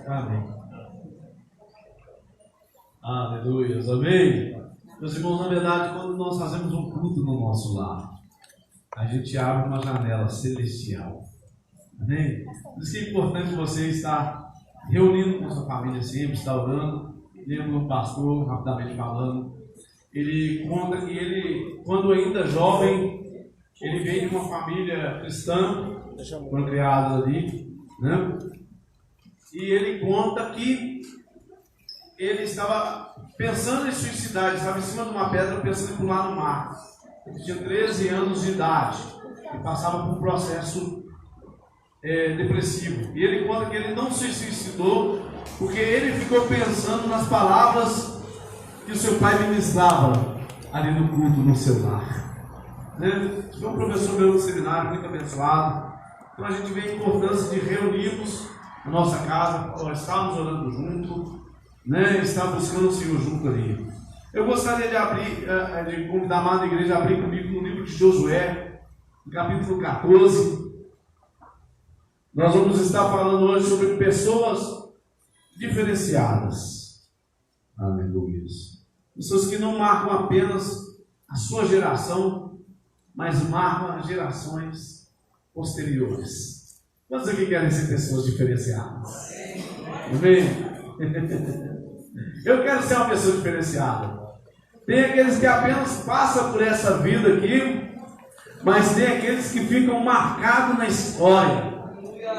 Amém. Aleluia. Amém. Meus irmãos, na verdade, quando nós fazemos um culto no nosso lar, a gente abre uma janela celestial. Amém? Por isso que é importante você estar reunindo com sua família sempre, estar orando. Lembro do pastor, rapidamente falando, ele conta que ele, quando ainda jovem, ele veio de uma família cristã, foi criado ali, né? E ele conta que ele estava pensando em suicidar, ele estava em cima de uma pedra pensando em pular no mar. Ele tinha 13 anos de idade e passava por um processo depressivo. E ele conta que ele não se suicidou porque ele ficou pensando nas palavras que o seu pai ministrava ali no culto, no seu lar. Né? Foi um professor meu do seminário, muito abençoado. Então a gente vê a importância de reunirmos na nossa casa, estarmos orando junto, né? Estar buscando o Senhor junto ali. Eu gostaria de abrir, de convidar a amada igreja a abrir comigo no livro de Josué, no capítulo 14. Nós vamos estar falando hoje sobre pessoas diferenciadas. Aleluia. Pessoas que não marcam apenas a sua geração, mas marcam as gerações posteriores. Quantos aqui querem ser pessoas diferenciadas? Amém? Eu quero ser uma pessoa diferenciada. Tem aqueles que apenas passam por essa vida aqui, mas tem aqueles que ficam marcados na história.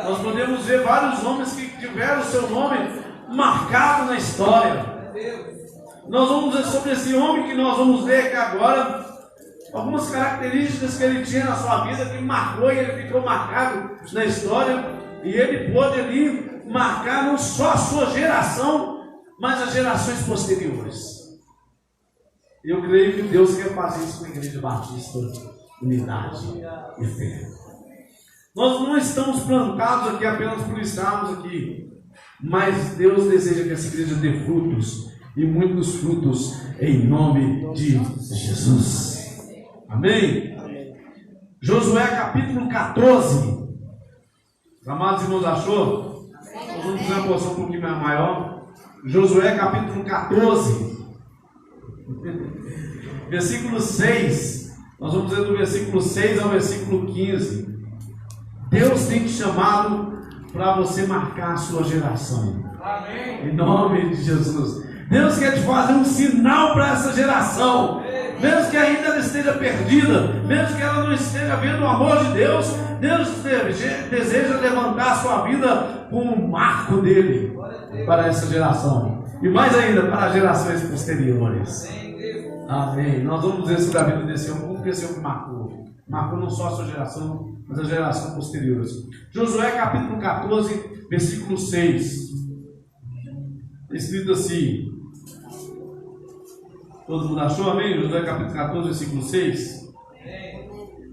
Nós podemos ver vários homens que tiveram o seu nome marcado na história. Nós vamos ver sobre esse homem que nós vamos ver aqui agora, algumas características que ele tinha na sua vida, que marcou e ele ficou marcado na história, e ele pôde ali marcar não só a sua geração, mas as gerações posteriores. Eu creio que Deus quer fazer isso com a Igreja Batista Unidade e Fé. Nós não estamos plantados aqui apenas por estarmos aqui, mas Deus deseja que essa igreja dê frutos, e muitos frutos, em nome de Jesus. Amém? Josué capítulo 14. Amados irmãos, achou? Nós vamos fazer uma porção um pouquinho maior. Josué capítulo 14, versículo 6. Nós vamos ler do versículo 6 ao versículo 15. Deus tem te chamado para você marcar a sua geração. Amém. Em nome de Jesus. Deus quer te fazer um sinal para essa geração. Mesmo que ainda ela esteja perdida, mesmo que ela não esteja vendo o amor de Deus, Deus deseja levantar a sua vida como um marco dele para essa geração. E mais ainda, para as gerações posteriores. Amém. Nós vamos ver sobre a vida desse homem, como que esse homem marcou. Marcou não só a sua geração, mas a geração posterior. Josué capítulo 14, versículo 6. Escrito assim. Todo mundo achou? Amém? Josué capítulo 14, versículo 6.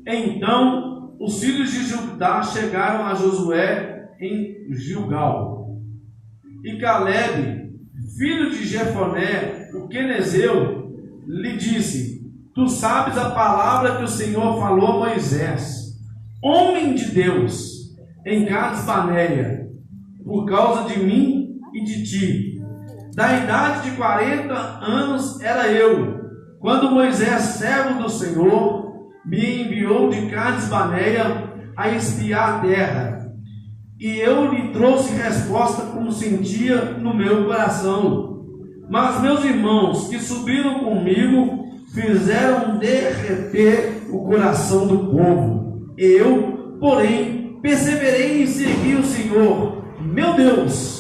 Então os filhos de Judá chegaram a Josué em Gilgal. E Caleb, filho de Jefoné, o quenezeu, lhe disse: Tu sabes a palavra que o Senhor falou a Moisés, homem de Deus, em Cades Barneia, por causa de mim e de ti. Da idade de 40 anos era eu, quando Moisés, servo do Senhor, me enviou de Cades Barneia a espiar a terra. E eu lhe trouxe resposta como sentia no meu coração. Mas meus irmãos que subiram comigo fizeram derreter o coração do povo. Eu, porém, perseverei em seguir o Senhor, meu Deus.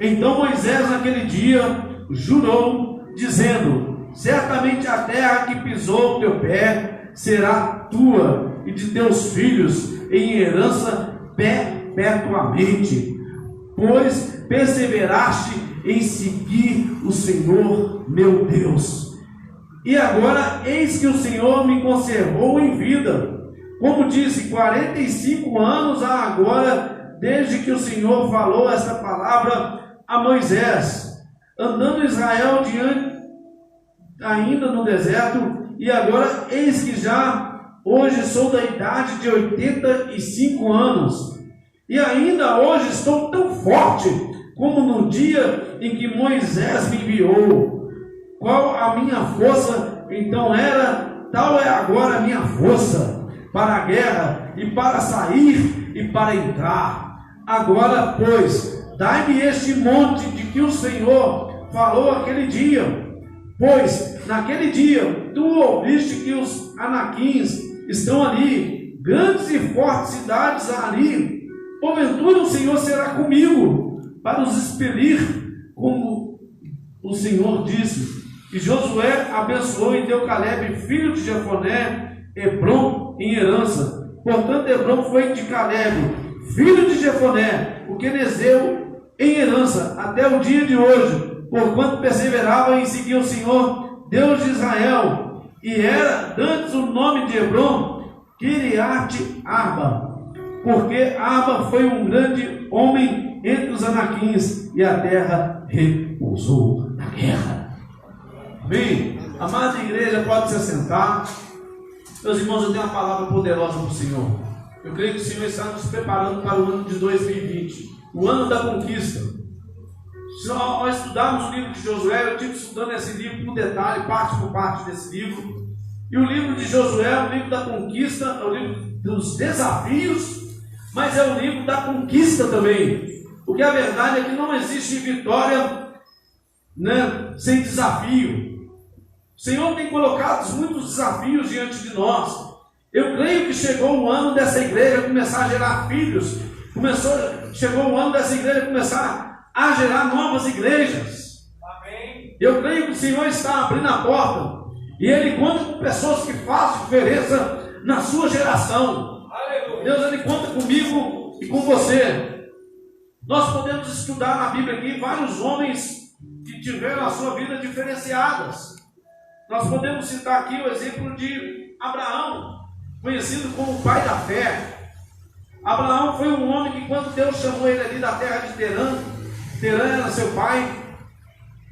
Então Moisés naquele dia jurou, dizendo: certamente a terra que pisou o teu pé será tua e de teus filhos em herança perpetuamente, pois perseveraste em seguir o Senhor meu Deus. E agora eis que o Senhor me conservou em vida, como disse, 45 anos há agora, desde que o Senhor falou esta palavra a Moisés, andando Israel diante ainda no deserto, e agora eis que já hoje sou da idade de 85 anos, e ainda hoje estou tão forte como no dia em que Moisés me enviou. Qual a minha força então era, tal é agora a minha força para a guerra, e para sair e para entrar. Agora, pois, dai-me este monte de que o Senhor falou aquele dia, pois naquele dia tu ouviste que os anaquins estão ali, grandes e fortes cidades ali. Porventura o Senhor será comigo para os expelir, como o Senhor disse. E Josué abençoou e deu Calebe, filho de Jefoné, Hebrom em herança. Portanto, Hebrom foi de Calebe, filho de Jefoné, o quenezeu, em herança, até o dia de hoje, porquanto perseverava em seguir o Senhor, Deus de Israel. E era antes o nome de Hebrom, Kiriat Arba, porque Arba foi um grande homem entre os anaquins, e a terra repousou na guerra. Amém? Amada igreja, pode se assentar. Meus irmãos, eu tenho uma palavra poderosa para o Senhor. Eu creio que o Senhor está nos preparando para o ano de 2020, o ano da conquista. Se nós estudarmos o livro de Josué, eu estive estudando esse livro por detalhe, parte por parte desse livro. E o livro de Josué é o livro da conquista, é o livro dos desafios, mas é o livro da conquista também. Porque a verdade é que não existe vitória, sem desafio. O Senhor tem colocado muitos desafios diante de nós. Eu creio que chegou o ano dessa igreja começar a gerar filhos. Chegou o ano dessa igreja começar a gerar novas igrejas. Amém. Eu creio que o Senhor está abrindo a porta. E Ele conta com pessoas que fazem diferença na sua geração. Aleluia. Deus, Ele conta comigo e com você. Nós podemos estudar na Bíblia aqui vários homens que tiveram a sua vida diferenciadas. Nós podemos citar aqui o exemplo de Abraão, conhecido como o pai da fé. Abraão foi um homem que, quando Deus chamou ele ali da terra de Terã, Terã era seu pai.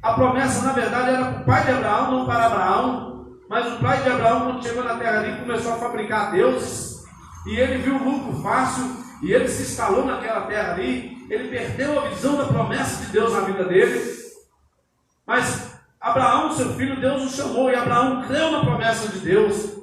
A promessa, na verdade, era para o pai de Abraão, não para Abraão. Mas o pai de Abraão, quando chegou na terra ali, começou a fabricar deuses. E ele viu o lucro fácil, e ele se instalou naquela terra ali. Ele perdeu a visão da promessa de Deus na vida dele. Mas Abraão, seu filho, Deus o chamou, e Abraão creu na promessa de Deus.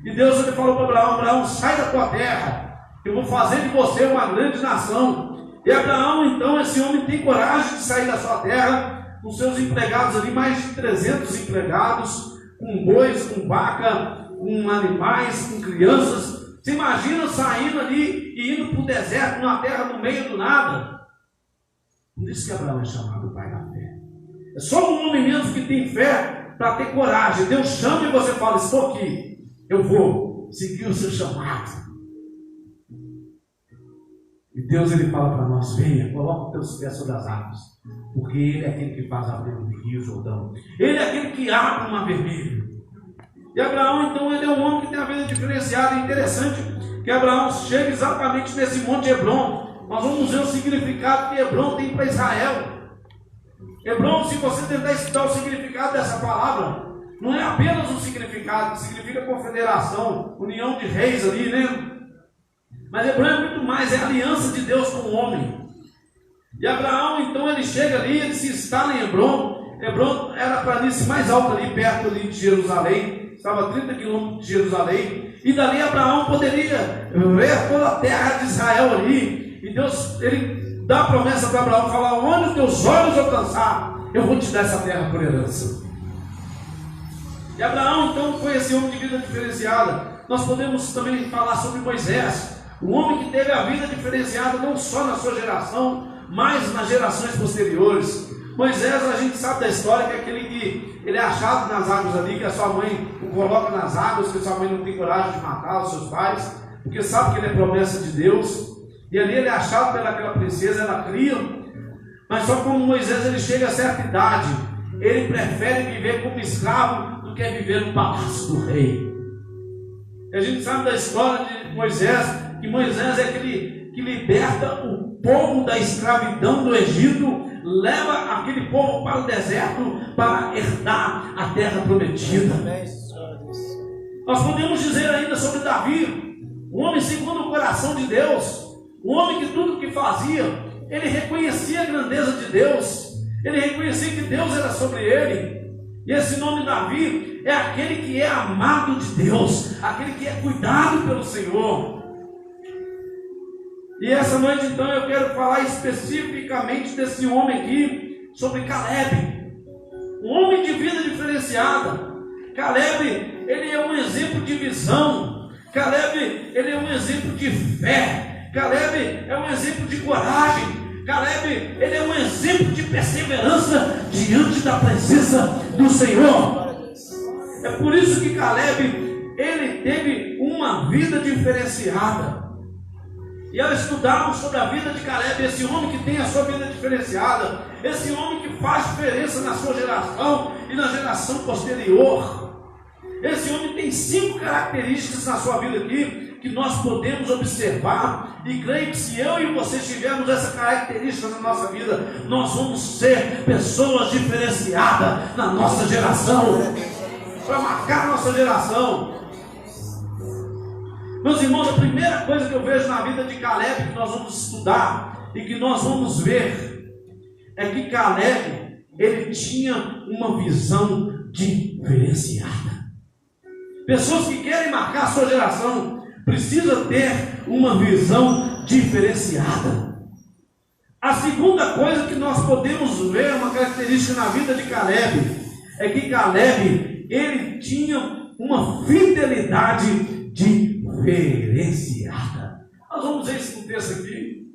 E Deus ele falou para Abraão: Abraão, sai da tua terra, eu vou fazer de você uma grande nação. E Abraão, então, esse homem tem coragem de sair da sua terra, com seus empregados ali, mais de 300 empregados, com bois, com vaca, com animais, com crianças. Você imagina saindo ali e indo para o deserto, numa terra no meio do nada? Por isso que Abraão é chamado pai da fé. É só um homem mesmo que tem fé para ter coragem. Deus chama e você fala: estou aqui, eu vou seguir o seu chamado. E Deus ele fala para nós: venha, coloca os teus pés sobre as águas, porque Ele é aquele que faz abrir o rio Jordão. Ele é aquele que abre o mar vermelho. E Abraão, então, ele é um homem que tem a vida diferenciada. É interessante que Abraão chega exatamente nesse monte Hebrom. Nós vamos ver o significado que Hebrom tem para Israel. Hebrom, se você tentar estudar o significado dessa palavra, não é apenas um significado, que significa confederação, união de reis ali, né? Mas Hebrom é muito mais, é a aliança de Deus com o homem. E Abraão, então, ele chega ali, ele se instala em Hebrom. Hebrom era a planície mais alta ali, perto ali de Jerusalém, estava a 30 quilômetros de Jerusalém. E dali Abraão poderia ver toda a terra de Israel ali. E Deus, ele dá a promessa para Abraão, falar: onde os teus olhos alcançar, eu vou te dar essa terra por herança. E Abraão, então, foi esse homem de vida diferenciada. Nós podemos também falar sobre Moisés, um homem que teve a vida diferenciada não só na sua geração, mas nas gerações posteriores. Moisés, a gente sabe da história, que é aquele que ele é achado nas águas ali, que a sua mãe o coloca nas águas, que a sua mãe não tem coragem de matar os seus pais, porque sabe que ele é promessa de Deus. E ali ele é achado pelaquela princesa, ela cria. Mas só como Moisés ele chega a certa idade, ele prefere viver como escravo do que viver no palácio do rei. E a gente sabe da história de Moisés, que Moisés é aquele que liberta o povo da escravidão do Egito, leva aquele povo para o deserto para herdar a terra prometida. Nós podemos dizer ainda sobre Davi, um homem segundo o coração de Deus, um homem que tudo que fazia ele reconhecia a grandeza de Deus, ele reconhecia que Deus era sobre ele. E esse nome Davi é aquele que é amado de Deus, aquele que é cuidado pelo Senhor. E essa noite então eu quero falar especificamente desse homem aqui, sobre Caleb, um homem de vida diferenciada. Caleb, ele é um exemplo de visão. Caleb, ele é um exemplo de fé. Caleb é um exemplo de coragem. Caleb, ele é um exemplo de perseverança diante da presença do Senhor. É por isso que Caleb, ele teve uma vida diferenciada. E ao estudarmos sobre a vida de Caleb, esse homem que tem a sua vida diferenciada, esse homem que faz diferença na sua geração e na geração posterior, esse homem tem 5 características na sua vida aqui, que nós podemos observar, e creio que se eu e você tivermos essa característica na nossa vida, nós vamos ser pessoas diferenciadas na nossa geração, para marcar a nossa geração. Meus irmãos, a primeira coisa que eu vejo na vida de Caleb, que nós vamos estudar e que nós vamos ver, é que Caleb, ele tinha uma visão diferenciada. Pessoas que querem marcar a sua geração precisam ter uma visão diferenciada. A segunda coisa que nós podemos ver, uma característica na vida de Caleb, é que Caleb, ele tinha uma fidelidade diferenciada. Nós vamos ver isso no texto aqui.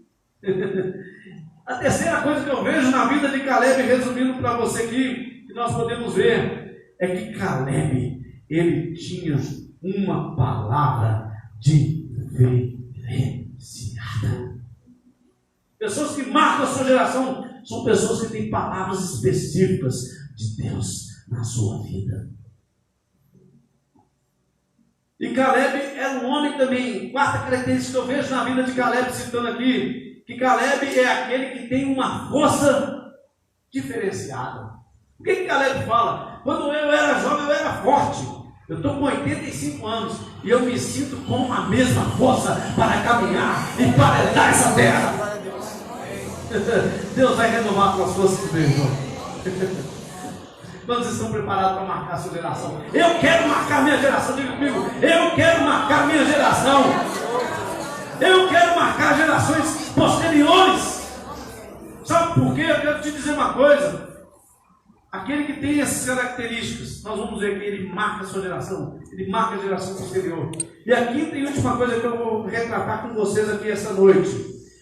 A terceira coisa que eu vejo na vida de Caleb, resumindo para você aqui, que nós podemos ver, é que Caleb, ele tinha uma palavra diferenciada. Pessoas que marcam a sua geração são pessoas que têm palavras específicas de Deus na sua vida. E Caleb era um homem também. Quarta característica que eu vejo na vida de Caleb, citando aqui, que Caleb é aquele que tem uma força diferenciada. O que Caleb fala? Quando eu era jovem, eu era forte. Eu estou com 85 anos e eu me sinto com a mesma força para caminhar e para herdar essa terra. Deus vai renovar com as forças do meu irmão. Quantos estão preparados para marcar a sua geração? Eu quero marcar minha geração. Diga comigo, eu quero marcar minha geração. Eu quero marcar gerações posteriores. Sabe por quê? Eu quero te dizer uma coisa. Aquele que tem essas características, nós vamos ver que ele marca a sua geração, ele marca a geração posterior. E a quinta e última coisa que eu vou retratar com vocês aqui essa noite,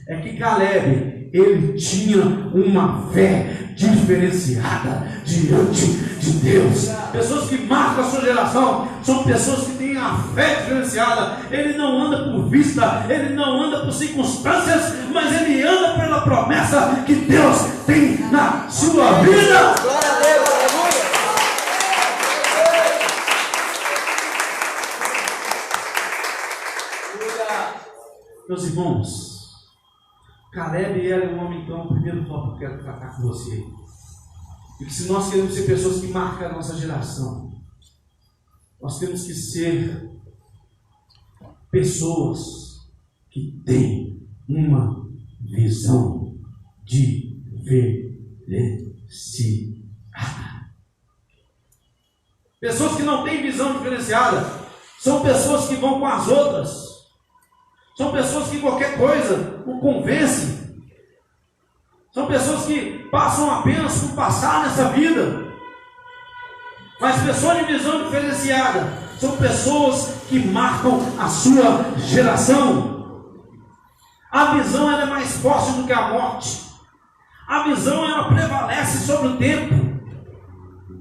é que Caleb, ele tinha uma fé diferenciada diante de Deus. Pessoas que marcam a sua geração são pessoas que têm a fé diferenciada. Ele não anda por vista, ele não anda por circunstâncias, mas ele anda pela promessa que Deus tem na sua vida. Glória a Deus, aleluia. Meus irmãos, Caleb era um homem, então, o primeiro tópico que eu quero tratar com você. E que se nós queremos ser pessoas que marcam a nossa geração, nós temos que ser pessoas que têm uma visão diferenciada. Pessoas que não têm visão diferenciada são pessoas que vão com as outras. São pessoas que qualquer coisa o convencem. São pessoas que passam apenas por passar nessa vida. Mas pessoas de visão diferenciada são pessoas que marcam a sua geração. A visão ela é mais forte do que a morte. A visão ela prevalece sobre o tempo.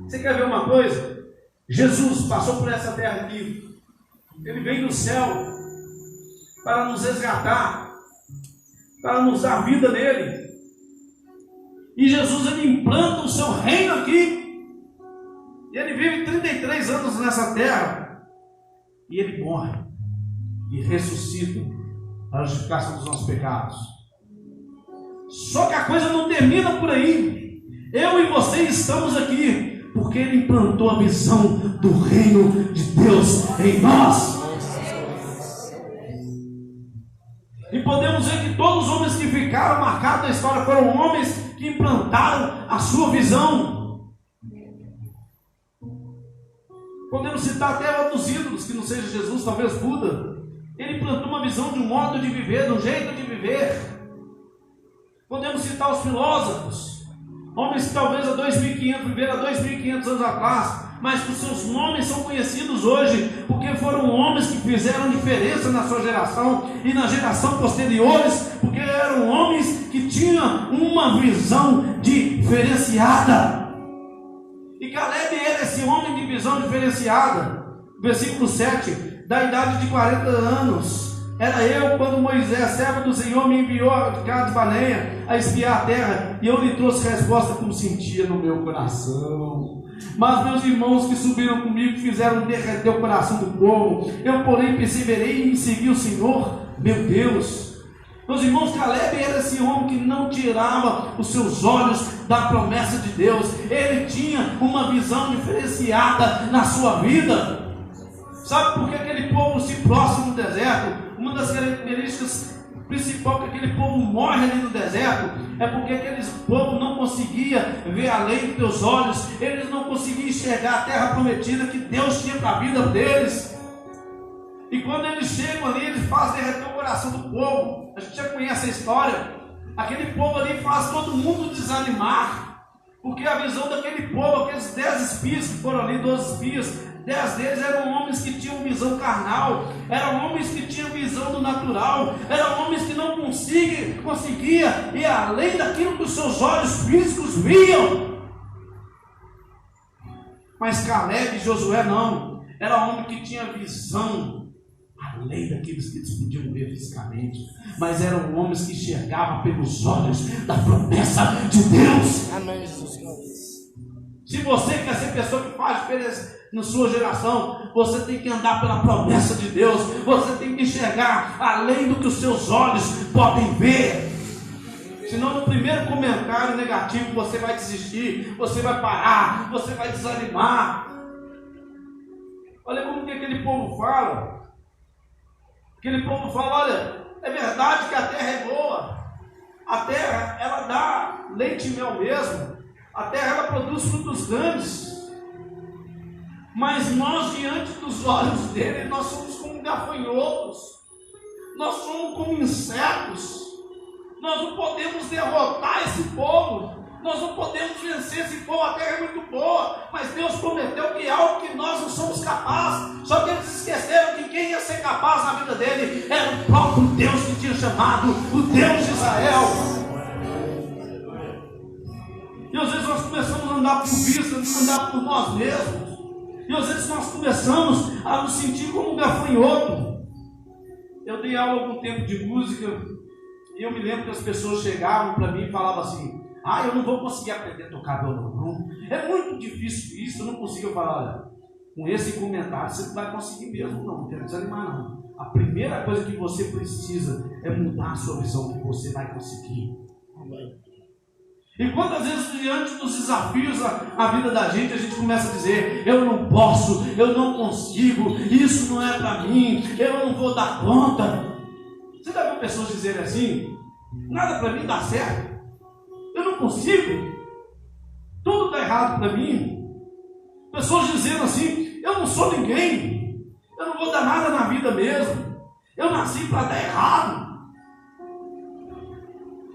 Você quer ver uma coisa? Jesus passou por essa terra aqui. Ele veio do céu para nos resgatar, para nos dar vida nele. E Jesus, ele implanta o seu reino aqui. E ele vive 33 anos nessa terra. E ele morre. E ressuscita para a justificação dos nossos pecados. Só que a coisa não termina por aí. Eu e você estamos aqui porque ele implantou a visão do reino de Deus em nós. E podemos ver que todos os homens que ficaram marcados na história foram homens que implantaram a sua visão. Podemos citar até outros ídolos, que não seja Jesus, talvez Buda. Ele implantou uma visão de um modo de viver, de um jeito de viver. Podemos citar os filósofos, homens que talvez viveram há 2.500 anos atrás, mas que os seus nomes são conhecidos hoje, porque foram homens que fizeram diferença na sua geração e na geração posteriores, porque eram homens que tinham uma visão diferenciada. E Caleb era esse homem de visão diferenciada. Versículo 7, da idade de 40 anos, era eu quando Moisés, servo do Senhor, me enviou a Cades Barneia a espiar a terra, e eu lhe trouxe resposta como sentia no meu coração. Mas meus irmãos que subiram comigo fizeram derreter o coração do povo. Eu, porém, perseverei e segui o Senhor, meu Deus. Meus irmãos, Caleb era esse homem que não tirava os seus olhos da promessa de Deus. Ele tinha uma visão diferenciada na sua vida. Sabe por que aquele povo se prostra no deserto? Uma das características principais que aquele povo morre ali no deserto é porque aquele povo não conseguia ver além dos teus olhos. Eles não conseguiam enxergar a terra prometida que Deus tinha para a vida deles. E quando eles chegam ali, eles fazem derreter o coração do povo. A gente já conhece a história. Aquele povo ali faz todo mundo desanimar, porque a visão daquele povo, aqueles 10 espias que foram ali, 12 espias, 10 deles eram homens que tinham visão carnal, eram homens que tinham visão do natural, eram homens que não conseguiam ir além daquilo que os seus olhos físicos viam. Mas Caleb e Josué não, era homem que tinha visão além daqueles que eles podiam ver fisicamente, mas eram homens que enxergavam pelos olhos da promessa de Deus. Amém, Jesus. Se você quer ser pessoa que faz diferença na sua geração, você tem que andar pela promessa de Deus. Você tem que enxergar além do que os seus olhos podem ver. Senão no primeiro comentário negativo você vai desistir, você vai parar, você vai desanimar. Olha como que aquele povo fala. Aquele povo fala: olha, é verdade que a terra é boa. A terra, ela dá leite e mel mesmo. A terra, ela produz frutos grandes. Mas nós, diante dos olhos dele, nós somos como gafanhotos. Nós somos como insetos. Nós não podemos derrotar esse povo. Nós não podemos vencer esse povo. A terra é muito boa, mas Deus prometeu que é algo que nós não somos capazes. Só que eles esqueceram que quem ia ser capaz na vida dele era o próprio Deus que tinha chamado o Deus de Israel. E às vezes nós começamos a andar por vista, a andar por nós mesmos. E às vezes nós começamos a nos sentir como um gafanhoto. Eu dei aula algum tempo de música, e eu me lembro que as pessoas chegavam para mim e falavam assim: ah, eu não vou conseguir aprender a tocar violão, não. É muito difícil isso, eu não consigo. Eu falar: olha, com esse comentário você não vai conseguir mesmo, não quero desanimar, não. A primeira coisa que você precisa é mudar a sua visão, que você vai conseguir. Amém. E quantas vezes diante dos desafios a vida da gente, a gente começa a dizer: eu não posso, eu não consigo, isso não é para mim, eu não vou dar conta. Você já viu pessoas dizerem assim: nada para mim dá certo, eu não consigo, tudo está errado para mim. Pessoas dizendo assim: eu não sou ninguém, eu não vou dar nada na vida mesmo, eu nasci para dar errado.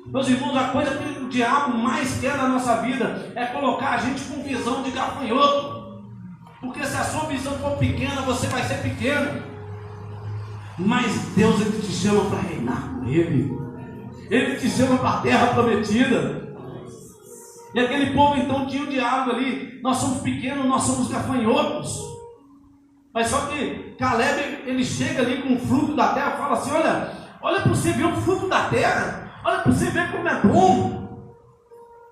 Meus irmãos, a coisa que o diabo mais quer na nossa vida é colocar a gente com visão de gafanhoto. Porque se a sua visão for pequena, você vai ser pequeno. Mas Deus, Ele te chama para reinar com Ele. Ele te chama para a terra prometida. E aquele povo então tinha o diabo ali: nós somos pequenos, nós somos gafanhotos. Mas só que Caleb, ele chega ali com o fruto da terra e fala assim: olha para você ver o fruto da terra. Olha para você ver como é bom.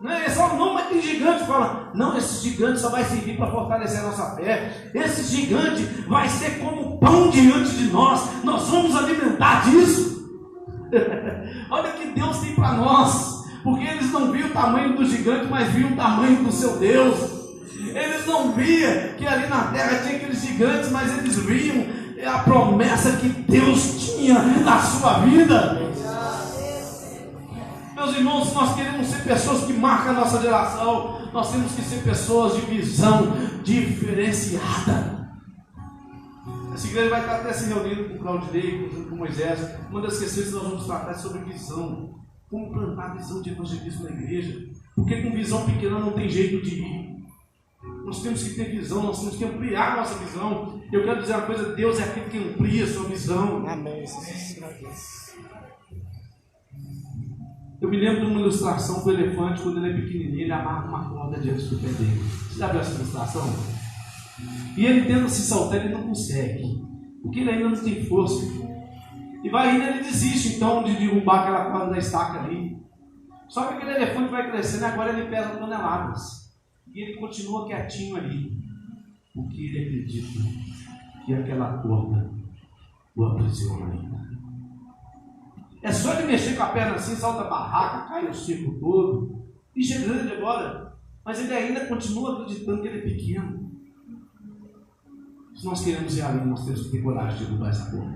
Ele fala: não, mas tem gigante. Fala: não, esse gigante só vai servir para fortalecer a nossa fé. Esse gigante vai ser como pão diante de nós. Nós vamos alimentar disso. Olha o que Deus tem para nós. Porque eles não viam o tamanho do gigante, mas viam o tamanho do seu Deus. Eles não viam que ali na terra tinha aqueles gigantes, mas eles viam a promessa que Deus tinha na sua vida. Meus irmãos, se nós queremos ser pessoas que marcam a nossa geração, nós temos que ser pessoas de visão diferenciada. Essa igreja vai estar até se reunindo com o Claudinei, com Moisés. Uma das questões que nós vamos tratar é sobre visão. Como plantar visão de evangelismo na igreja. Porque com visão pequena não tem jeito de ir. Nós temos que ter visão, nós temos que ampliar a nossa visão. Eu quero dizer uma coisa: Deus é aquele que amplia a sua visão. Amém. Eu me lembro de uma ilustração do elefante, quando ele é pequenininho, ele amarra uma corda diante do pé dele. Você já viu essa ilustração? E ele tenta se soltar, ele não consegue, porque ele ainda não tem força. E vai indo, ele desiste então de derrubar aquela corda da estaca ali. Só que aquele elefante vai crescendo e agora ele pesa toneladas. E ele continua quietinho ali, porque ele acredita que aquela corda o aprisiona ainda. É só ele mexer com a perna assim, salta a barraca, cai o circo todo. Bicho é grande agora, mas ele ainda continua acreditando que ele é pequeno. Se nós queremos ir além, nós temos que ter coragem de derrubar essa corda,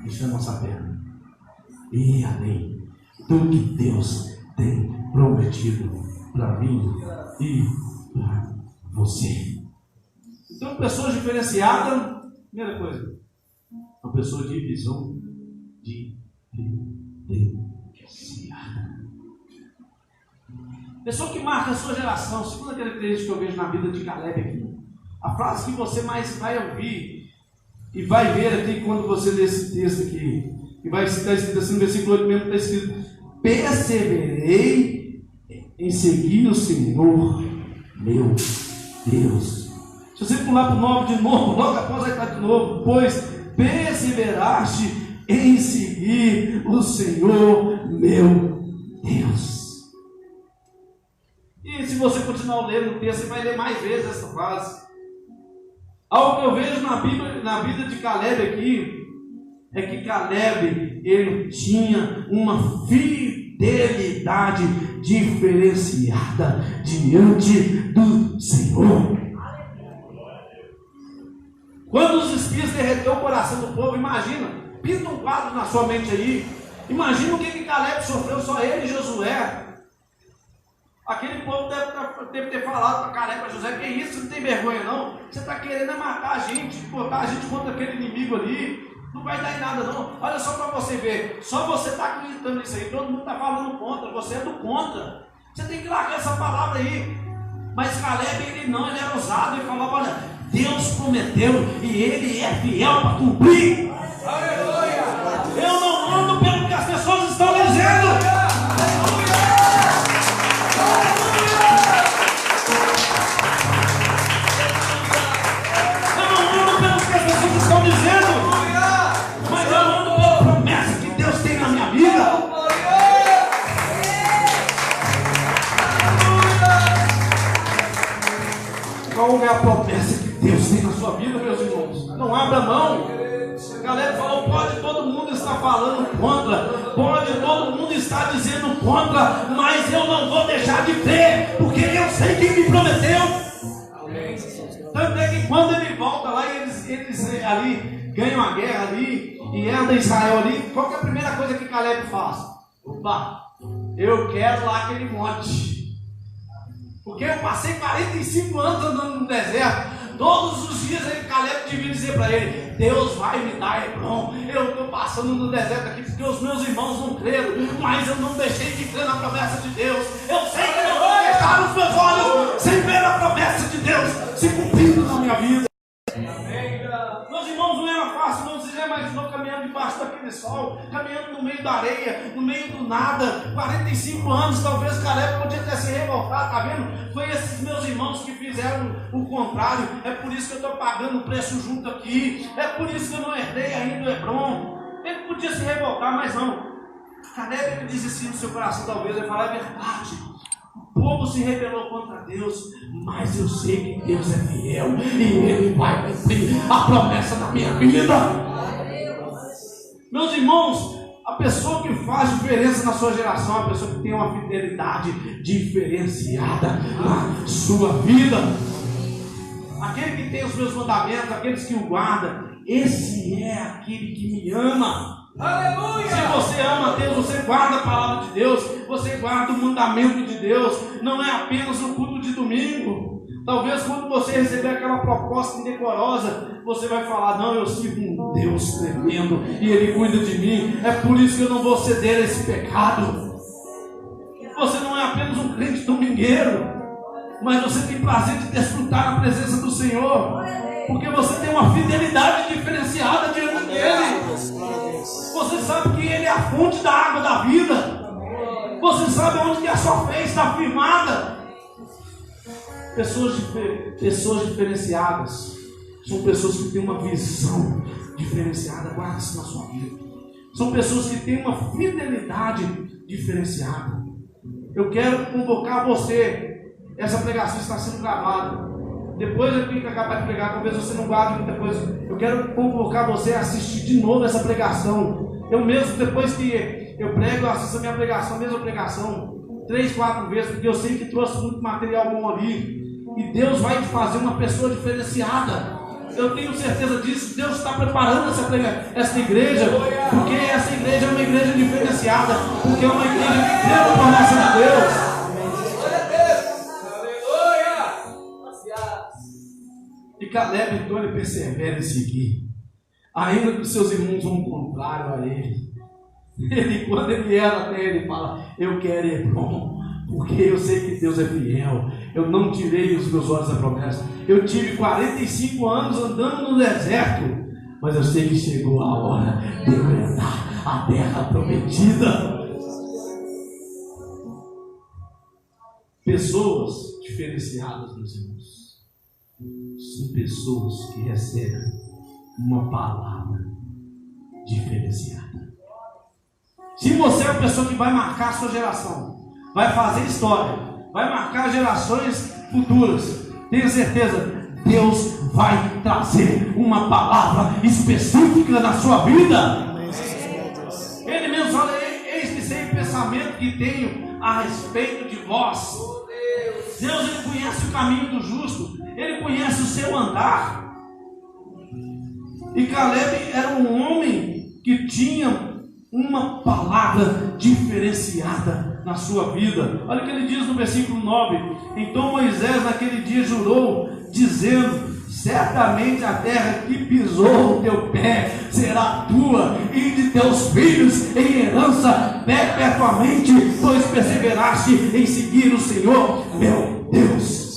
mexer a nossa perna e ir além do que Deus tem prometido para mim e para você. Então, pessoas diferenciadas, primeira coisa, uma pessoa de visão diferenciada. Pessoa que marca a sua geração, segundo aquele trecho que eu vejo na vida de Caleb aqui. A frase que você mais vai ouvir e vai ver aqui quando você lê esse texto aqui, e vai estar escrito assim no versículo 8 mesmo, está escrito: perseverei em seguir o Senhor, meu Deus. Se você pular para o 9 de novo, logo após vai estar de novo, pois perseveraste em seguir o Senhor, meu Deus. E se você continuar lendo o texto, você vai ler mais vezes essa frase. Algo que eu vejo na vida de Caleb aqui, é que Caleb, ele tinha uma fidelidade diferenciada diante do Senhor. Quando os espias derreteu o coração do povo, imagina, pinta um quadro na sua mente aí, imagina o que Caleb sofreu, só ele e Josué. Aquele povo deve ter falado para Caleb, para José: que isso, você não tem vergonha não? Você está querendo matar a gente, botar a gente contra aquele inimigo ali, não vai dar em nada não. Olha só para você ver, só você está acreditando nisso aí, todo mundo está falando contra, você é do contra. Você tem que largar essa palavra aí. Mas Caleb, ele não, ele era ousado, ele falava: olha, Deus prometeu e ele é fiel para cumprir. Aleluia! Eu não ando pelo que as pessoas estão dizendo. Estão dizendo, mas eu ando pela promessa que Deus tem na minha vida. Qual é a promessa que Deus tem na sua vida, meus irmãos? Não abra mão. A galera falou: pode todo mundo estar falando contra, pode todo mundo estar dizendo contra, mas eu não vou deixar de crer, porque eu sei quem me prometeu. Tanto é que quando ele volta lá e eles ali ganham a guerra ali e anda Israel ali, qual que é a primeira coisa que Caleb faz? Opa, eu quero lá aquele monte, porque eu passei 45 anos andando no deserto. Todos os dias Caleb devia dizer para ele: Deus vai me dar Hebron. Eu estou passando no deserto aqui porque os meus irmãos não creram, mas eu não deixei de crer na promessa de Deus. Eu sei que eu vou deixar os meus olhos sem ver a promessa de Deus se cumprindo na minha vida. Meus irmãos, não era fácil, não se imaginou caminhando debaixo daquele sol, caminhando no meio da areia, no meio do nada, 45 anos, talvez Caleb podia até se revoltar, tá vendo? Foi esses meus irmãos que fizeram o contrário, é por isso que eu estou pagando o preço junto aqui, é por isso que eu não herdei ainda o Hebron. Ele podia se revoltar, mas não. Caleb, ele diz assim no seu coração, talvez, ele fala: é verdade. O povo se rebelou contra Deus, mas eu sei que Deus é fiel e Ele vai cumprir a promessa da minha vida. Meus irmãos, a pessoa que faz diferença na sua geração é a pessoa que tem uma fidelidade diferenciada na sua vida. Aquele que tem os meus mandamentos, aqueles que o guardam, esse é aquele que me ama. Aleluia! Se você ama Deus, você guarda a palavra de Deus, você guarda o mandamento de Deus. Não é apenas o culto de domingo. Talvez quando você receber aquela proposta indecorosa, você vai falar: não, eu sirvo um Deus tremendo e Ele cuida de mim. É por isso que eu não vou ceder a esse pecado. Você não é apenas um crente domingueiro, mas você tem prazer de desfrutar na presença do Senhor, porque você tem uma fidelidade diferenciada diante dele. Você sabe que Ele é a fonte da água da vida. Você sabe onde que a sua fé está firmada. Pessoas diferenciadas são pessoas que têm uma visão diferenciada. Guarda isso na sua vida. São pessoas que têm uma fidelidade diferenciada. Eu quero convocar você. Essa pregação está sendo gravada. Depois eu tenho que acabar de pregar, talvez você não guarde muita coisa. Eu quero convocar você a assistir de novo essa pregação. Eu mesmo, depois que eu prego, eu assisto a minha pregação, a mesma pregação, 3, 4 vezes, porque eu sei que trouxe muito material bom ali. E Deus vai te fazer uma pessoa diferenciada. Eu tenho certeza disso. Deus está preparando essa igreja, porque essa igreja é uma igreja diferenciada, porque é uma igreja que crê na promessa de Deus. E Caleb, então, ele persevera em seguir, ainda que os seus irmãos vão contrário a ele. Quando ele era até ele fala: eu quero Hebron, porque eu sei que Deus é fiel. Eu não tirei os meus olhos da promessa. Eu tive 45 anos andando no deserto, mas eu sei que chegou a hora de eu herdar a terra prometida. Pessoas diferenciadas, meus irmãos, são pessoas que recebem uma palavra diferenciada. Se você é a pessoa que vai marcar a sua geração, vai fazer história, vai marcar gerações futuras, tenha certeza, Deus vai trazer uma palavra específica na sua vida. Ele mesmo fala: eis que sei o pensamento que tenho a respeito de vós. Deus, ele conhece o caminho do justo, ele conhece o seu andar. E Caleb era um homem que tinha uma palavra diferenciada na sua vida. Olha o que ele diz no versículo 9: então Moisés naquele dia jurou, dizendo: certamente a terra que pisou o teu pé será tua e de teus filhos em herança perpetuamente, pois perseveraste em seguir o Senhor meu Deus.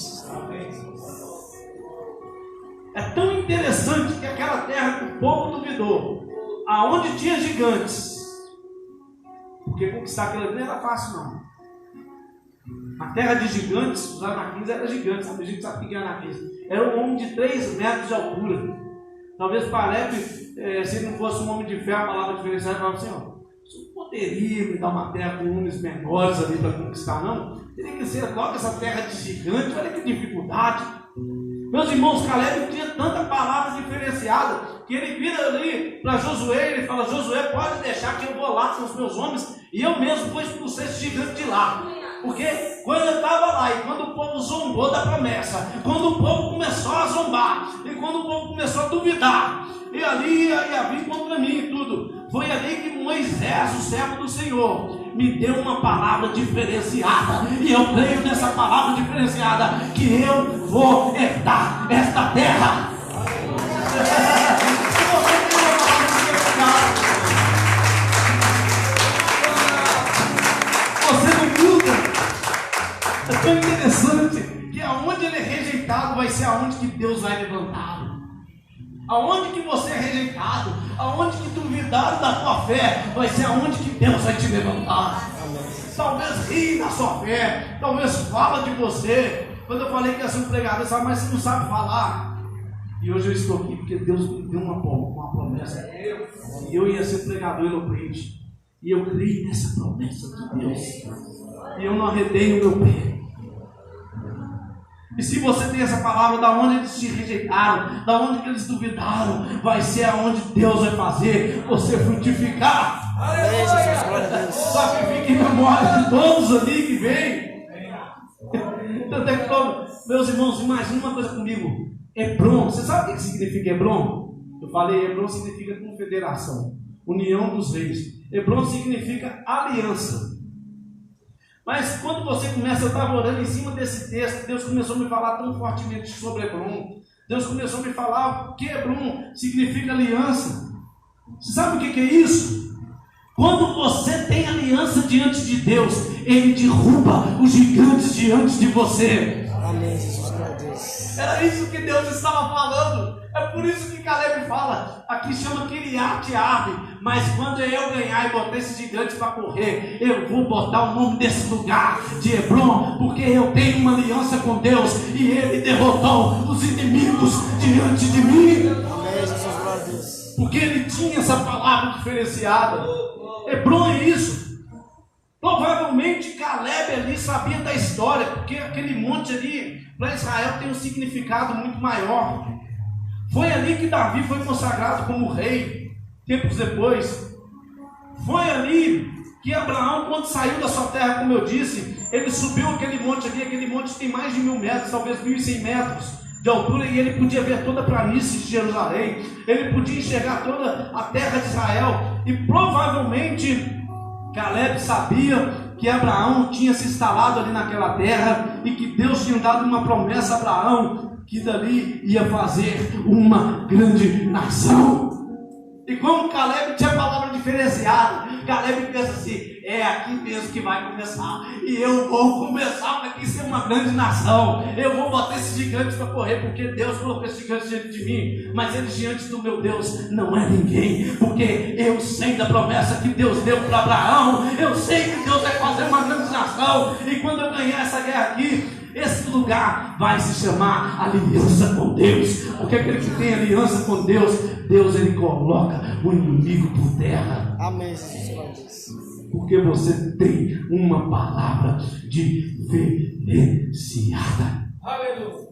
É tão interessante que aquela terra que o povo duvidou, aonde tinha gigantes, porque conquistar aquilo não era fácil, não. A terra de gigantes, os anaquins eram gigantes, a gente sabe que é anaquins. Era um homem de 3 metros de altura. Talvez Caleb, se ele não fosse um homem de fé, a palavra diferenciada, falava assim: ó, você não poderia me dar uma terra com homens menores ali para conquistar, não? Teria que ser logo essa terra de gigante, olha que dificuldade. Meus irmãos, Caleb tinha tanta palavra diferenciada que ele vira ali para Josué, ele fala: Josué, pode deixar que eu vou lá com os meus homens e eu mesmo vou expulsar esse gigante de lá. Porque quando eu estava lá e quando o povo zombou da promessa, quando o povo começou a zombar, e quando o povo começou a duvidar, e ali ia vir contra mim e tudo, foi ali que Moisés, o servo do Senhor, me deu uma palavra diferenciada, e eu creio nessa palavra diferenciada, que eu vou herdar esta terra. É tão interessante que aonde ele é rejeitado vai ser aonde que Deus vai levantá-lo. Aonde que você é rejeitado, aonde que duvidaram da tua fé, vai ser aonde que Deus vai te levantar. Talvez rie da sua fé, talvez fala de você. Quando eu falei que ia ser um pregador, sabe, mas você não sabe falar. E hoje eu estou aqui porque Deus me deu uma promessa. E eu ia ser pregador eloquente. E eu criei nessa promessa de Deus. E eu não arredei o meu pé. E se você tem essa palavra, da onde eles te rejeitaram, da onde que eles duvidaram, vai ser aonde Deus vai fazer você frutificar. Só que fique em memória de todos ali que vem. Então, meus irmãos, imagine uma coisa comigo. Hebron, você sabe o que significa Hebron? Eu falei, Hebron significa confederação. união dos reis. Hebron significa aliança. Mas quando você começa, eu estava orando em cima desse texto, Deus começou a me falar tão fortemente sobre Hebron. Deus começou a me falar que Hebron significa aliança. Você sabe o que é isso? Quando você tem aliança diante de Deus, Ele derruba os gigantes diante de você. Amém, Jesus, glória a Deus. Era isso que Deus estava falando. É por isso que Caleb fala, aqui chama Kiriat Arbe, mas quando eu ganhar e botar esses gigantes para correr, eu vou botar o nome desse lugar de Hebron, porque eu tenho uma aliança com Deus e Ele derrotou os inimigos diante de mim. Amém, Jesus, glória a Deus. Porque Ele tinha essa palavra diferenciada. Hebron é isso. Provavelmente Caleb ali sabia da história, porque aquele monte ali para Israel tem um significado muito maior. Foi ali que Davi foi consagrado como rei, tempos depois. Foi ali que Abraão, quando saiu da sua terra, como eu disse, ele subiu aquele monte ali. Aquele monte tem mais de 1000 metros, talvez 1100 metros de altura, e ele podia ver toda a planície de Jerusalém. Ele podia enxergar toda a terra de Israel. E provavelmente Caleb sabia que Abraão tinha se instalado ali naquela terra e que Deus tinha dado uma promessa a Abraão, que dali ia fazer uma grande nação. E como Caleb tinha palavra diferenciada, Caleb pensa assim, é aqui mesmo que vai começar, e eu vou começar para aqui ser uma grande nação. Eu vou botar esses gigantes para correr, porque Deus colocou esses gigantes diante de mim, mas eles diante do meu Deus não é ninguém, porque eu sei da promessa que Deus deu para Abraão. Eu sei que Deus vai fazer uma grande nação, e quando eu ganhar essa guerra aqui, esse lugar vai se chamar aliança com Deus, porque aquele que tem aliança com Deus, Deus ele coloca o inimigo por terra. Amém, Jesus. Porque você tem uma palavra diferenciada. Aleluia.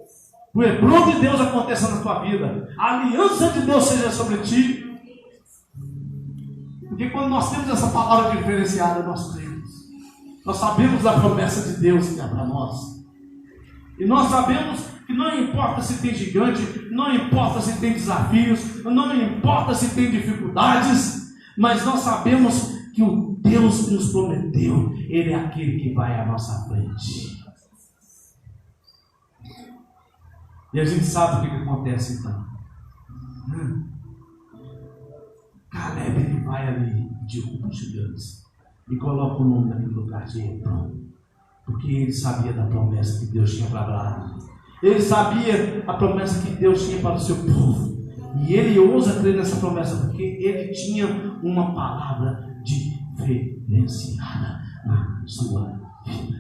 O Hebron de Deus aconteça na tua vida, a aliança de Deus seja sobre ti. Porque quando nós temos essa palavra diferenciada, nós cremos, nós sabemos da promessa de Deus que é para nós. E nós sabemos que não importa se tem gigante, não importa se tem desafios, não importa se tem dificuldades, mas nós sabemos que o Deus que nos prometeu, Ele é aquele que vai à nossa frente. E a gente sabe o que acontece então. Caleb ele vai ali, derruba os gigantes e coloca o nome naquele lugar de Hebron. Porque ele sabia da promessa que Deus tinha para Abraão. Ele sabia a promessa que Deus tinha para o seu povo. E ele ousa crer nessa promessa, porque ele tinha uma palavra diferenciada na sua vida.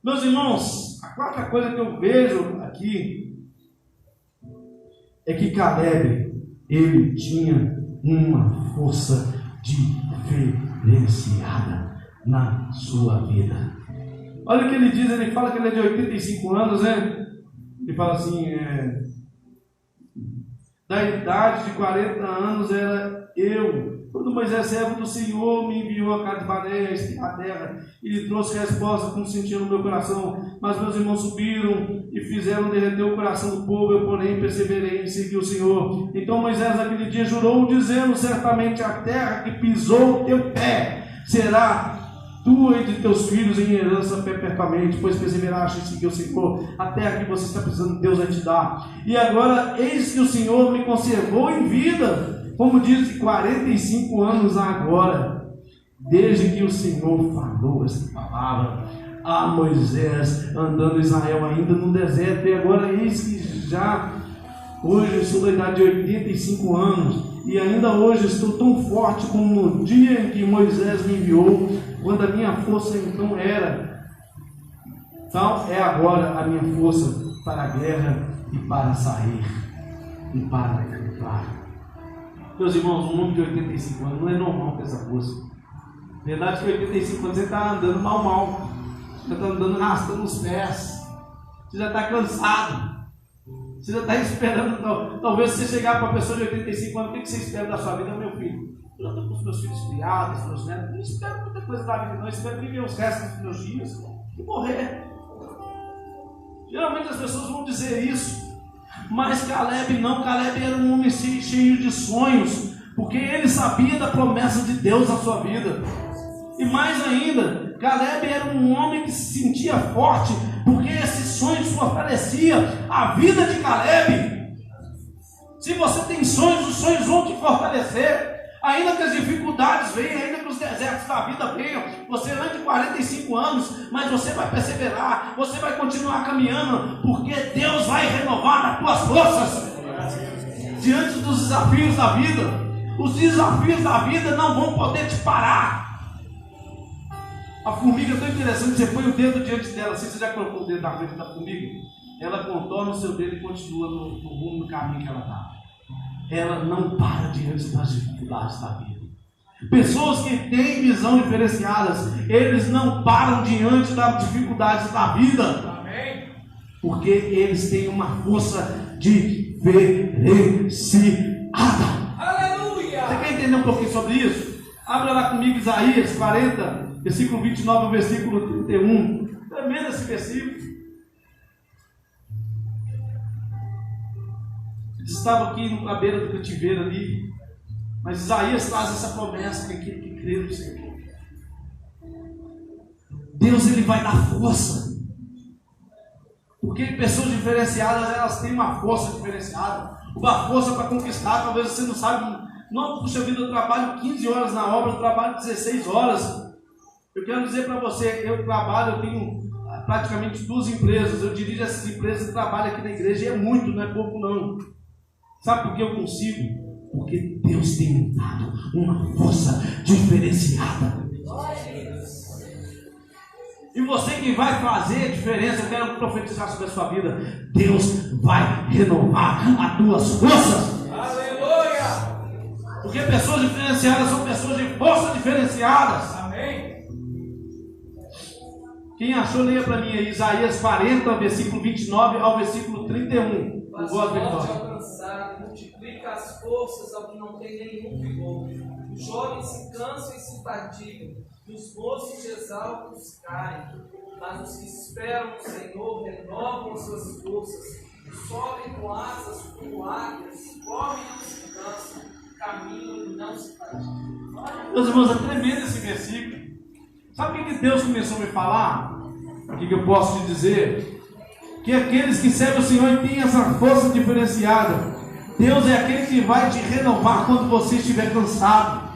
Meus irmãos, a quarta coisa que eu vejo aqui é que Caleb, ele tinha uma força diferenciada na sua vida. Olha o que ele diz, ele fala que ele é de 85 anos, né? Ele fala assim, da idade de 40 anos era eu, quando Moisés, servo do Senhor, me enviou a Cades-Barneia, a espiar a terra, e lhe trouxe resposta como sentia no meu coração. Mas meus irmãos subiram e fizeram derreter o coração do povo. Eu, porém, perseverei em seguir o Senhor. Então Moisés naquele dia jurou, dizendo, certamente a terra que pisou o teu pé será tua e de teus filhos em herança perpetuamente, pois perseveraste em seguir o Senhor. A terra que você está precisando, Deus vai te dar. E agora, eis que o Senhor me conservou em vida, como diz, 45 anos agora, desde que o Senhor falou essa palavra a Moisés, andando Israel ainda no deserto. E agora, eis que já hoje eu sou da idade de 85 anos, e ainda hoje estou tão forte como no dia em que Moisés me enviou, quando a minha força então era. Então é agora a minha força para a guerra e para sair e para lutar. Meus irmãos, um homem de 85 anos não é normal ter essa força. Verdade que 85 anos você está andando mal. Você está andando arrastando os pés. Você já está cansado. Você já está esperando. Talvez você chegar para uma pessoa de 85 anos, o que você espera da sua vida, meu filho? Eu já estou com os meus filhos criados, meus netos. Não espero muita coisa da vida, não. Eu espero viver os restos dos meus dias e morrer. Geralmente as pessoas vão dizer isso. Mas Caleb não, Caleb era um homem cheio de sonhos, porque ele sabia da promessa de Deus na sua vida. E mais ainda, Caleb era um homem que se sentia forte, porque esses sonhos fortaleciam a vida de Caleb. Se você tem sonhos, os sonhos vão te fortalecer. Ainda que as dificuldades venham, ainda que os desertos da vida venham, você ande 45 anos, mas você vai perseverar, você vai continuar caminhando, porque Deus vai renovar as tuas forças diante dos desafios da vida. Os desafios da vida não vão poder te parar. A formiga é tão interessante, você põe o dedo diante dela, assim, você já colocou o dedo na frente da formiga? Ela contorna o seu dedo e continua no rumo do caminho que ela está. Ela não para diante das dificuldades da vida. Pessoas que têm visão diferenciadas, eles não param diante das dificuldades da vida. Amém. Porque eles têm uma força diferenciada. Aleluia! Você quer entender um pouquinho sobre isso? Abra lá comigo Isaías 40, versículo 29 ao versículo 31. Tremendo esse versículo. Estava aqui na beira do cativeiro ali, mas Isaías traz essa promessa que aquele que crê no Senhor, Deus ele vai dar força, porque pessoas diferenciadas elas têm uma força diferenciada, uma força para conquistar. Talvez você não sabe, não, puxa vida, eu trabalho 15 horas na obra, eu trabalho 16 horas. Eu quero dizer para você, eu tenho praticamente 2 empresas, eu dirijo essas empresas e trabalho aqui na igreja, e é muito, não é pouco não. Sabe por que eu consigo? Porque Deus tem me dado uma força diferenciada. E você que vai fazer a diferença, eu quero profetizar sobre a sua vida. Deus vai renovar as tuas forças. Aleluia! Porque pessoas diferenciadas são pessoas de força diferenciadas. Amém? Quem achou, leia para mim aí, Isaías 40, versículo 29 ao versículo 31. Mas volte alcançado, multiplica as forças ao que não tem nenhum vigor. Os jovens se cansam e se fatigam, e os moços exaltos caem. Mas os que esperam no Senhor renovam as suas forças, sobem com asas como águias, correm e não se cansam, caminham e não se fatigam. Meus irmãos, é tremendo esse versículo. Sabe o que Deus começou a me falar? O que eu posso te dizer? Que aqueles que servem o Senhor e têm essa força diferenciada, Deus é aquele que vai te renovar quando você estiver cansado.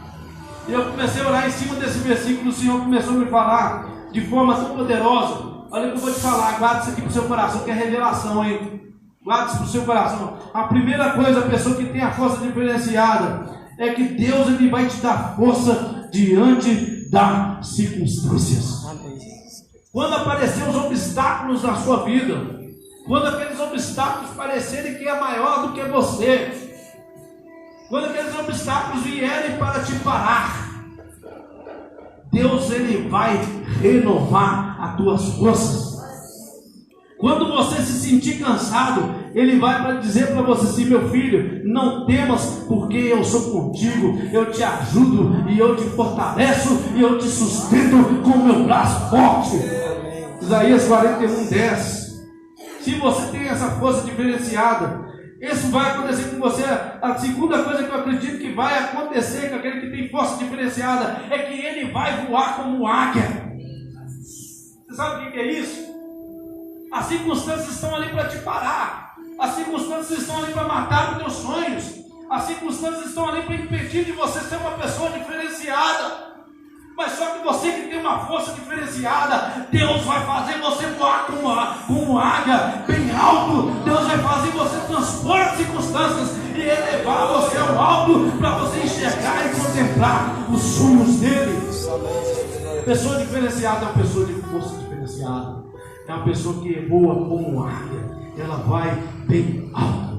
E eu comecei a orar em cima desse versículo, o Senhor começou a me falar de forma tão poderosa. Olha o que eu vou te falar, guarda isso aqui para o seu coração, que é revelação, hein? Guarda isso para o seu coração. A primeira coisa, a pessoa que tem a força diferenciada, é que Deus ele vai te dar força diante das circunstâncias. Quando aparecer os obstáculos na sua vida, quando aqueles obstáculos parecerem que é maior do que você, quando aqueles obstáculos vierem para te parar, Deus ele vai renovar as tuas forças. Quando você se sentir cansado, Ele vai dizer para você assim: meu filho, não temas, porque eu sou contigo, eu te ajudo e eu te fortaleço e eu te sustento com o meu braço forte. Isaías 41:10. Se você tem essa força diferenciada, isso vai acontecer com você. A segunda coisa que eu acredito que vai acontecer com aquele que tem força diferenciada é que ele vai voar como águia. Você sabe o que é isso? As circunstâncias estão ali para te parar. As circunstâncias estão ali para matar os teus sonhos. As circunstâncias estão ali para impedir de você ser uma pessoa diferenciada. Mas só que você que tem uma força diferenciada, Deus vai fazer você voar como águia bem alto. Deus vai fazer você transpor as circunstâncias e elevar você ao alto para você enxergar e contemplar os sonhos dele. Pessoa diferenciada é uma pessoa de força diferenciada. É uma pessoa que voa como águia. Ela vai bem alto.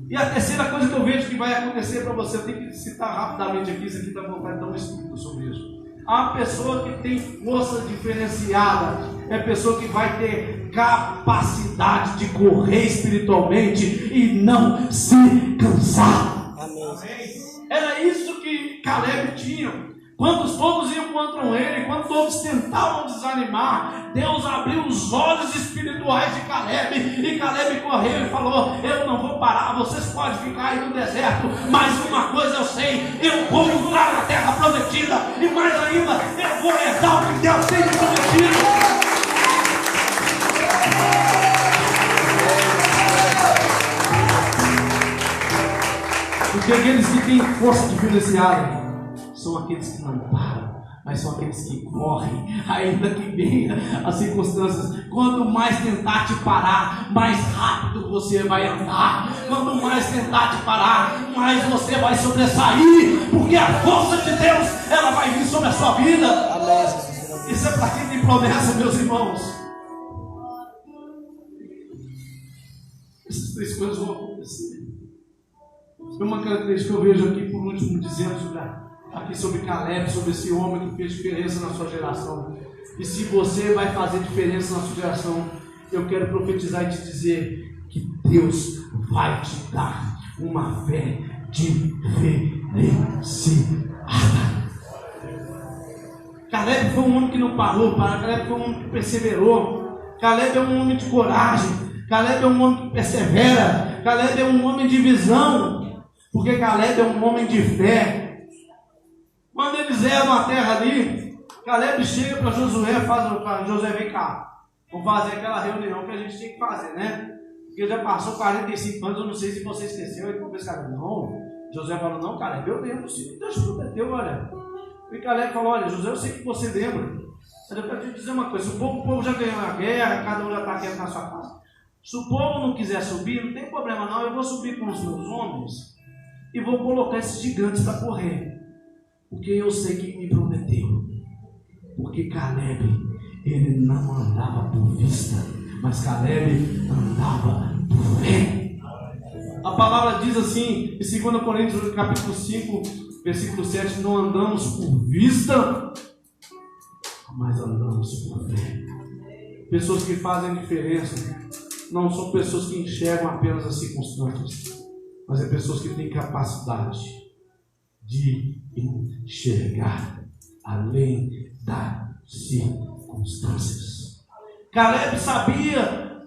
E a terceira coisa que eu vejo que vai acontecer para você, eu tenho que citar rapidamente aqui, isso aqui está vontade de dar um estudo sobre isso. A pessoa que tem força diferenciada é a pessoa que vai ter capacidade de correr espiritualmente e não se cansar. Amém. Era isso que Caleb tinha. Quando todos iam contra ele, quando todos tentavam desanimar, Deus abriu os olhos espirituais de Caleb, e Caleb correu e falou: eu não vou parar, vocês podem ficar aí no deserto, mas uma coisa eu sei, eu vou entrar na terra prometida, e mais ainda, eu vou herdar o que Deus tem me prometido. Porque aqueles que têm força diferenciada são aqueles que não param, mas são aqueles que correm, ainda que venha as circunstâncias. Quanto mais tentar te parar, mais rápido você vai andar. Quanto mais tentar te parar, mais você vai sobressair, porque a força de Deus, ela vai vir sobre a sua vida. Isso é para quem tem promessa, meus irmãos. Essas três coisas vão acontecer. É uma característica que eu vejo aqui, por último, dizendo aqui sobre Caleb, sobre esse homem que fez diferença na sua geração. E se você vai fazer diferença na sua geração, eu quero profetizar e te dizer que Deus vai te dar uma fé diferenciada. Caleb foi um homem que não parou, Caleb foi um homem que perseverou. Caleb é um homem de coragem, Caleb é um homem que persevera, Caleb é um homem de visão. Porque Caleb é um homem de fé. Quando eles eram na terra ali, Caleb chega para Josué e fala: Josué, vem cá, vamos fazer aquela reunião que a gente tinha que fazer, né? Porque já passou 45 anos, eu não sei se você esqueceu. Aí o cara, não. Josué falou: não, Caleb, eu lembro, sim, Deus prometeu, olha. E Caleb falou: olha, Josué, eu sei que você lembra. Mas eu quero te dizer uma coisa: se o povo já ganhou a guerra, cada um já está quieto na sua casa. Se o povo não quiser subir, não tem problema não, eu vou subir com os meus homens e vou colocar esses gigantes para correr, porque eu sei que me prometeu. Porque Caleb, ele não andava por vista, mas Caleb andava por fé. A palavra diz assim, em 2 Coríntios capítulo 5, versículo 7, não andamos por vista, mas andamos por fé. Pessoas que fazem diferença não são pessoas que enxergam apenas as circunstâncias, mas é pessoas que têm capacidade de enxergar além das circunstâncias. Caleb sabia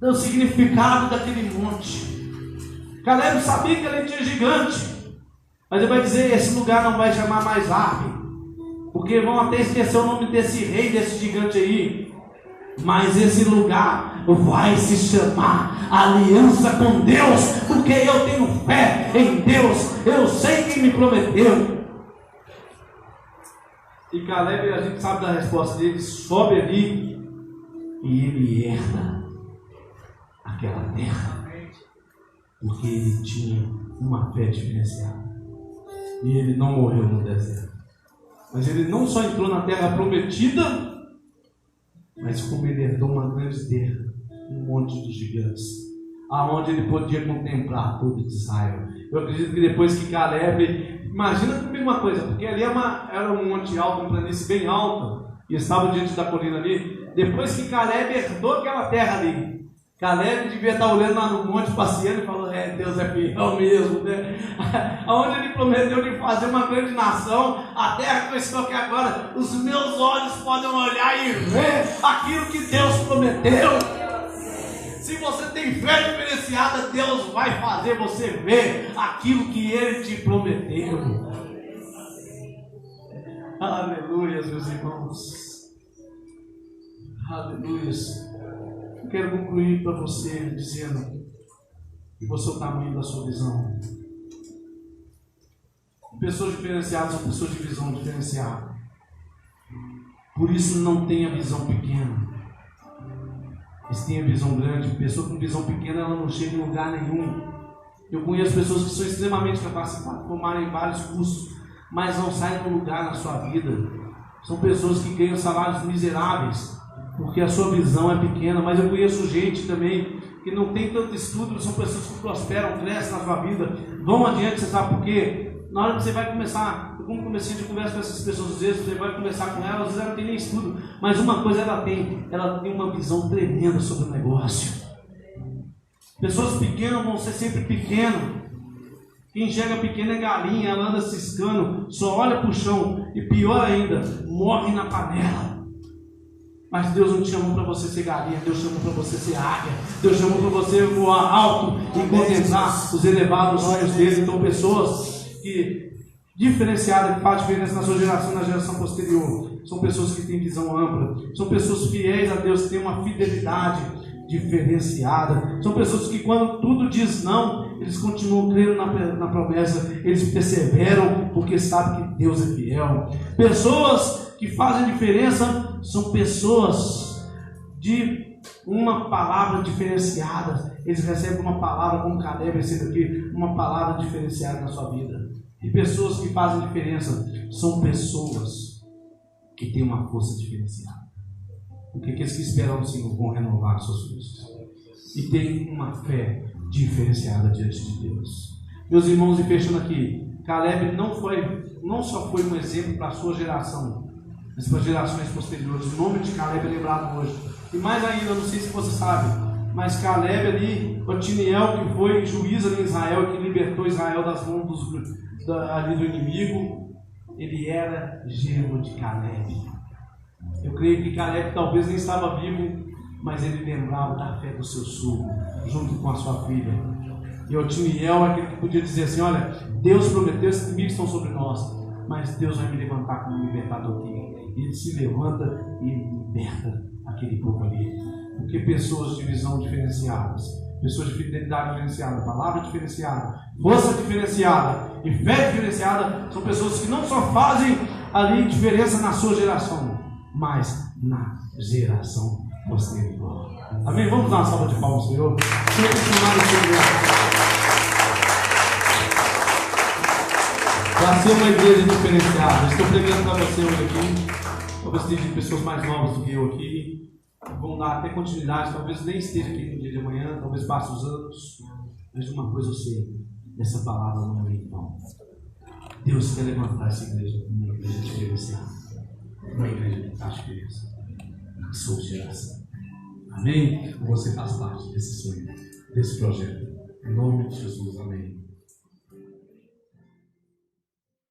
do significado daquele monte. Caleb sabia que ele tinha gigante, mas ele vai dizer: esse lugar não vai chamar mais Arbe, porque vão até esquecer o nome desse rei, desse gigante aí. Mas esse lugar vai se chamar aliança com Deus, porque eu tenho fé em Deus, eu sei quem me prometeu. E Caleb, a gente sabe da resposta dele: sobe ali e ele herda aquela terra, porque ele tinha uma fé diferenciada. E ele não morreu no deserto, mas ele não só entrou na terra prometida, mas como ele herdou uma grande terra, um monte de gigantes, aonde ele podia contemplar todo Israel. Eu acredito que depois que Caleb, imagina comigo uma coisa, porque ali era um monte alto, um planície bem alto, e estava diante da colina ali. Depois que Caleb herdou aquela terra ali, Caleb devia estar olhando lá no monte, passeando, e falando: Deus é fiel mesmo, né? Aonde ele prometeu de fazer uma grande nação, a terra que eu estou aqui agora, os meus olhos podem olhar e ver aquilo que Deus prometeu. Se você tem fé diferenciada, Deus vai fazer você ver aquilo que Ele te prometeu. Aleluia, meus irmãos. Aleluia. Eu quero concluir para você dizendo que você é o tamanho da sua visão. Pessoas diferenciadas são pessoas de visão diferenciada. Por isso não tenha visão pequena, mas tenha visão grande. Pessoa com visão pequena, ela não chega em lugar nenhum. Eu conheço pessoas que são extremamente capacitadas, tomarem vários cursos, mas não saem do lugar na sua vida. São pessoas que ganham salários miseráveis, porque a sua visão é pequena. Mas eu conheço gente também que não tem tanto estudo, são pessoas que prosperam, crescem na sua vida, vão adiante. Você sabe por quê? Na hora que você vai começar, como comecei de conversa com essas pessoas, às vezes você vai conversar com elas, às vezes ela não tem nem estudo, mas uma coisa ela tem uma visão tremenda sobre o negócio. Pessoas pequenas vão ser sempre pequenas, Quem enxerga pequena é galinha, ela anda ciscando, só olha para o chão e pior ainda, morre na panela. Mas Deus não te chamou para você ser galinha, Deus chamou para você ser águia, Deus chamou para você voar alto e contemplar os elevados sonhos dele. Então, pessoas que diferenciadas, que fazem diferença na sua geração e na geração posterior, são pessoas que têm visão ampla, são pessoas fiéis a Deus, que têm uma fidelidade diferenciada, são pessoas que quando tudo diz não, eles continuam crendo na promessa, eles perseveram porque sabem que Deus é fiel. Pessoas que fazem diferença são pessoas de uma palavra diferenciada, eles recebem uma palavra, como Caleb recebe aqui, uma palavra diferenciada na sua vida. E pessoas que fazem diferença são pessoas que têm uma força diferenciada. Porque aqueles que esperam no Senhor vão renovar suas forças. E têm uma fé diferenciada diante de Deus. Meus irmãos, e fechando aqui, Caleb não só foi um exemplo para a sua geração, mas para gerações posteriores. O nome de Caleb é lembrado hoje. E mais ainda, eu não sei se você sabe, mas Caleb ali, Otiniel, que foi juiz ali em Israel, que libertou Israel das mãos do inimigo, ele era genro de Caleb. Eu creio que Caleb talvez nem estava vivo, mas ele lembrava da fé do seu sogro, junto com a sua filha. E Otiniel é aquele que podia dizer assim: olha, Deus prometeu, esses inimigos estão sobre nós, mas Deus vai me levantar como libertador aqui. E ele se levanta e liberta aquele povo ali. Porque pessoas de visão diferenciadas, pessoas de fidelidade diferenciada, palavra diferenciada, força diferenciada e fé diferenciada, são pessoas que não só fazem ali diferença na sua geração, mas na geração posterior. Amém? Vamos dar uma salva de palmas, Senhor. Para ser uma igreja diferenciada, estou pregando para você hoje aqui. Talvez tenha pessoas mais novas do que eu aqui, vão dar até continuidade, talvez nem esteja aqui no dia de amanhã, talvez passe os anos, mas uma coisa eu sei, essa palavra não é então. Deus quer levantar essa igreja como uma igreja diferenciada, uma igreja que faz diferença na sua geração. Amém? Você faz parte desse sonho, desse projeto. Em nome de Jesus, amém.